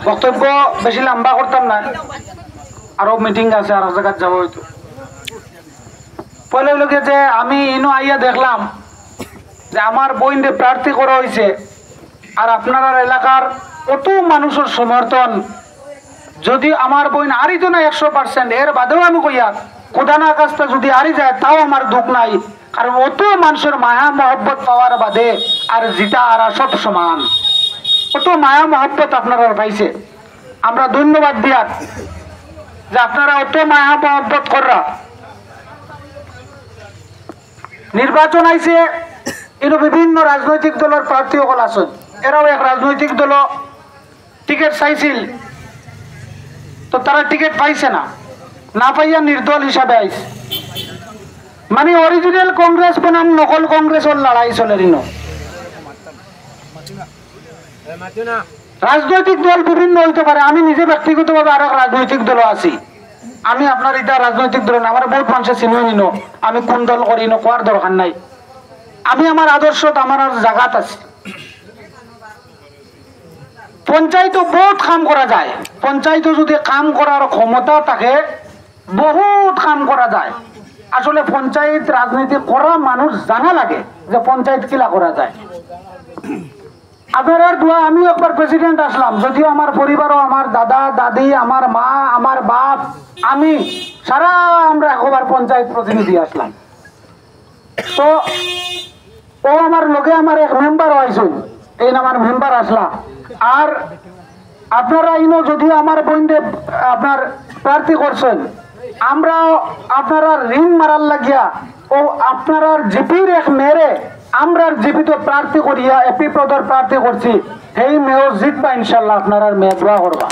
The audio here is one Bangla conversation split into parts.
বক্তব্য বেশি লম্বা করতাম না, আরো মিটিং আছে, আরো জায়গায় যাবো হয়তো। পয়লা লোকে যে আমি ইনো আইয়া দেখলাম যে আমার বইনে প্রার্থী করা হয়েছে, আর আপনার এলাকার কত মানুষের সমর্থন। যদি আমার বইন আরি তো না 100%, এর বাদেও আমি কইয়া কোদানা কাজটা যদি আরি যায় তাও আমার দুঃখ নাই, কারণ অত মানুষের মায়া মহব্বত পাওয়ার বাদে আর জিতা আর সব সমান। অত মায়া মহব্বত আপনারা পাইছে, আমরা ধন্যবাদ দিয়া যে আপনারা অত মায়া মহব্বত করা। নির্বাচন আইছে, এর বিভিন্ন রাজনৈতিক দলের প্রার্থী সকল আছেন, এরাও এক রাজনৈতিক দল টিকিট চাইছিল, তো তারা টিকিট পাইছে না, না পাইয়া নির্দল হিসাবে আইছে। মানে অরিজিনাল কংগ্রেস বনাম নকল কংগ্রেসের লড়াই চলে রিন। রাজনৈতিক দল বিভিন্ন হইতে পারে, আমি নিজে ব্যক্তিগতভাবে আর এক রাজনৈতিক দল আছি। আমি আপনার এটা রাজনৈতিক দল না, আমার বহুত মানুষের চিনিও নিন, আমি কোন দল করি না কোয়ার দরকার নাই। আমি আমার আদর্শত আমার জায়গাত আছি। পঞ্চায়েত বহুত কাম করা যায়, পঞ্চায়েত যদি কাম করার ক্ষমতা থাকে বহুত কাম করা যায়। আসলে পঞ্চায়েত রাজনীতি করা মানুষ জানা লাগে যে পঞ্চায়েত কিলা করা যায়। আপনার দোয়া আমি একবার প্রেসিডেন্ট আসলাম, যদিও আমার পরিবারও, আমার দাদা দাদি, আমার মা, আমার বাপ, আমি সারা আমরা একবার পঞ্চায়েত প্রতিনিধি আসলাম। তো ও আমার লগে আমার এক মেম্বার হয়েছিল, এই আমার মেম্বার আসলা। আর আপনারা ইনো যদি আমার বইন্ডে আপনার প্রার্থী করছেন, আমরা আপনারা ঋণ মারার লাগিয়া ও আপনারা জিপির এক মেরে আমরা জিপিতে প্রার্থী করিয়া এপি পদর প্রার্থী করছি, এই মেয়র জিতবা ইনশাল্লাহ। আপনারা মেয়ে দোয়া করবা।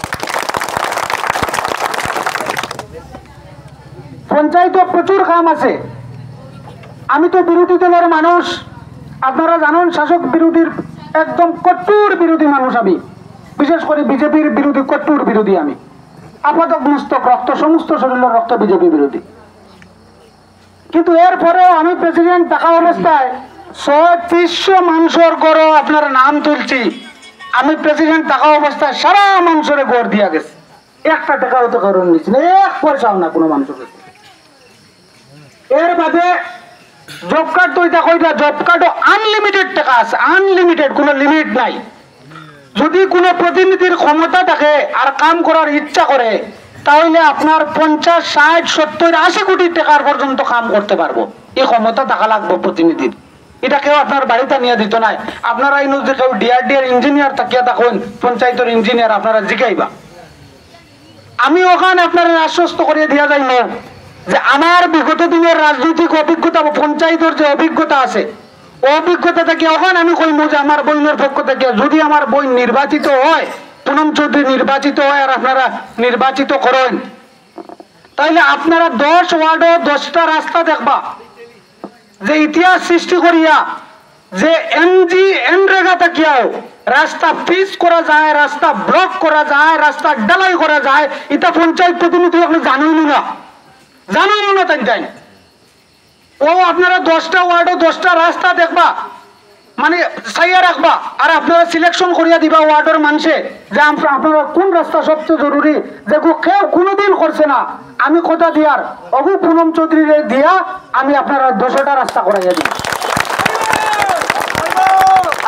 পঞ্চায়েতে প্রচুর কাম আছে। আমি তো বিরোধী দলের মানুষ, আপনারা জানেন শাসক বিরোধীর একদম কট্টর বিরোধী মানুষ আমি, বিশেষ করে বিজেপির বিরোধী কট্টর বিরোধী আমি। আপাতত মস্তক রক্ত, সমস্ত শরীরের রক্ত বিজেপি বিরোধী। কিন্তু এরপরেও আমি প্রেসিডেন্ট থাকা অবস্থায় 100-300 মানুষের গড় আপনার নাম তুলছি। আমি প্রেসিডেন্ট থাকা অবস্থায় সারা মানুষের গড় দিয়া গেছে, একটা টাকাও তো কারণ নিচ্ছি না, এক পয়সাও না কোনো মানুষের কাছে। এর বাদে জব কার্ড তো এটা কইটা, জব কার্ডও আনলিমিটেড টাকা আছে, আনলিমিটেড, কোনো লিমিট নাই। যদি কোনো প্রতিনিধির ক্ষমতা থাকে আর কাম করার ইচ্ছা করে, তাহলে আপনার 50, 60, 70, 80 কোটি টাকার পর্যন্ত কাম করতে পারবো। এই ক্ষমতা থাকা লাগবে প্রতিনিধির। এটা কেউ আপনার বাড়িতে নিয়ে দিত নাই। আপনারা এই যে কেউ ডিআরডিএর ইঞ্জিনিয়ার থাকিয়া থাকুন, পঞ্চায়েতের ইঞ্জিনিয়ার, আপনারা জিগাইবা। আমি ওখানে আপনারা আশ্বস্ত করিয়ে দিয়া যাই না যে আমার বিগত দিনের রাজনৈতিক অভিজ্ঞতা, পঞ্চায়েতের যে অভিজ্ঞতা আছে, অভিজ্ঞতা থেকে ওখানে আমি কইব যে আমার বইনের পক্ষ থেকে যদি আমার বই নির্বাচিত হয়, পুনম চৌধুরী নির্বাচিত হয় আর আপনারা নির্বাচিত করেন, তাইলে আপনারা 10 ওয়ার্ডে 10টা রাস্তা দেখবা যে ইতিহাস সৃষ্টি করিয়া যে এনরেগা থাকিয়াও রাস্তা পিচ করা যায়, রাস্তা ব্লক করা যায়, রাস্তা ডালাই করা যায়। এটা পঞ্চায়েত প্রতিনিধি আপনি জানেন না, জানেন না তাই ও আপনারা 10টা ওয়ার্ডে 10টা রাস্তা দেখবা, মানে চাইয়া রাখবা, আর আপনারা সিলেকশন করিয়া দিবা ওয়ার্ডের মানুষে যে আপনারা কোন রাস্তা সবচেয়ে জরুরি, যে কেউ কোনোদিন করছে না। আমি কথা দিয়ার অগু পুনম চৌধুরীরে দিয়া আমি আপনারা 200টা রাস্তা করাইয়া দিই।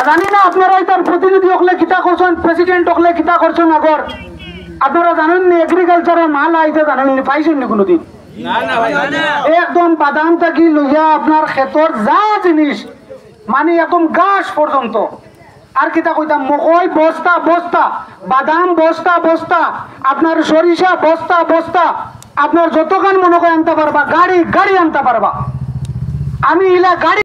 জানি না আপনারা তার প্রতিনিধি হলে কিতা করছেন, প্রেসিডেন্ট হলে কিতা করছেন। আগর আপনারা জানেন নি এগ্রিকালচারের মাল আইতে জানেন নি, পাইছেন নি কোনোদিন? একদম বাদাম থাকি লইয়া আপনার ক্ষেতর যা জিনিস, মানে একদম গাছ পর্যন্ত। আর কিতা কইতাম, মকই বস্তা বস্তা, বাদাম বস্তা বস্তা, আপনার সরিষা বস্তা বস্তা, আপনার যতক্ষণ মনে করে আনতে পারবা, গাড়ি গাড়ি আনতে পারবা। আমি ইলা গাড়ি